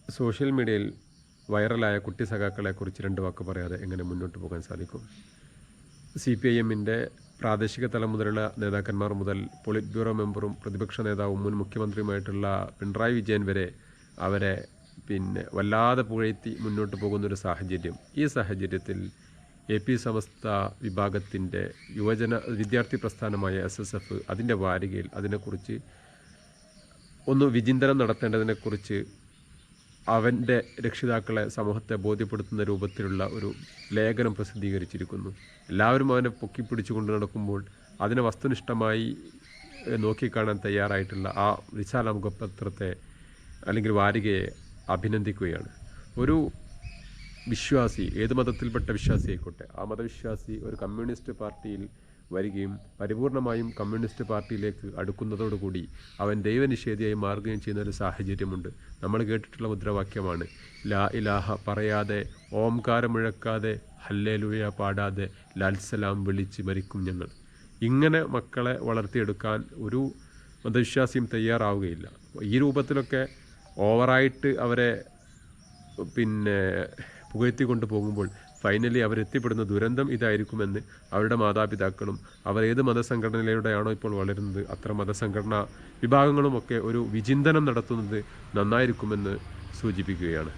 Social മീഡിയയിൽ വൈറലായ കുട്ടി സഖാക്കളെക്കുറിച്ച് രണ്ട് വാക്ക് പറയാതെ എങ്ങനെ മുന്നോട്ട് പോകാൻ സാധിക്കും? CPIMൻ്റെ പ്രാദേശിക തലം മുതലുള്ള നേതാക്കന്മാർ മുതൽ പോളിറ്റ് ബ്യൂറോ മെമ്പറും പ്രതിപക്ഷ നേതാവും മുൻ മുഖ്യമന്ത്രിയുമായിട്ടുള്ള പിണറായി വിജയൻ വരെ അവരെ വല്ലാതെ പുകഴ്ത്തി മുന്നോട്ട് പോകുന്നൊരു സാഹചര്യം. ഈ സാഹചര്യത്തിൽ AP സമസ്ത വിഭാഗത്തിൻ്റെ വിദ്യാർത്ഥി പ്രസ്ഥാനമായ SSF അതിൻ്റെ വാരികയിൽ അതിനെക്കുറിച്ച് ഒന്ന് വിചിന്തനം നടത്തേണ്ടതിനെക്കുറിച്ച് അവൻ്റെ രക്ഷിതാക്കളെ സമൂഹത്തെ ബോധ്യപ്പെടുത്തുന്ന രൂപത്തിലുള്ള ഒരു ലേഖനം പ്രസിദ്ധീകരിച്ചിരിക്കുന്നു. എല്ലാവരും അവനെ പൊക്കിപ്പിടിച്ചുകൊണ്ട് നടക്കുമ്പോൾ അതിനെ വസ്തുനിഷ്ഠമായി നോക്കിക്കാണാൻ തയ്യാറായിട്ടുള്ള ആ വിശാല മുഖപത്രത്തെ അല്ലെങ്കിൽ വാരികയെ അഭിനന്ദിക്കുകയാണ്. ഒരു വിശ്വാസി, ഏത് മതത്തിൽപ്പെട്ട വിശ്വാസി ആയിക്കോട്ടെ, ആ മതവിശ്വാസി ഒരു കമ്മ്യൂണിസ്റ്റ് പാർട്ടിയിൽ വരികയും പരിപൂർണമായും കമ്മ്യൂണിസ്റ്റ് പാർട്ടിയിലേക്ക് അടുക്കുന്നതോടുകൂടി അവൻ ദൈവനിഷേധിയായി മാറുകയും ചെയ്യുന്ന ഒരു സാഹചര്യമുണ്ട്. നമ്മൾ കേട്ടിട്ടുള്ള മുദ്രാവാക്യമാണ് ലാ ഇലാഹ പറയാതെ, ഓംകാരം മുഴക്കാതെ, ഹല്ലേലൂയ പാടാതെ ലാൽസലാം വിളിച്ച് മരിക്കും ഞങ്ങൾ. ഇങ്ങനെ മക്കളെ വളർത്തിയെടുക്കാൻ ഒരു മതവിശ്വാസിയും തയ്യാറാവുകയില്ല. ഈ രൂപത്തിലൊക്കെ ഓവറായിട്ട് അവരെ പുകഴ്ത്തിക്കൊണ്ട് പോകുമ്പോൾ ഫൈനലി അവരെത്തിപ്പെടുന്ന ദുരന്തം ഇതായിരിക്കുമെന്ന് അവരുടെ മാതാപിതാക്കളും അവർ ഏത് മതസംഘടനയിലൂടെയാണോ ഇപ്പോൾ വളരുന്നത് അത്തരം മതസംഘടനാ വിഭാഗങ്ങളുമൊക്കെ ഒരു വിചിന്തനം നടത്തുന്നത് നന്നായിരിക്കുമെന്ന് സൂചിപ്പിക്കുകയാണ്.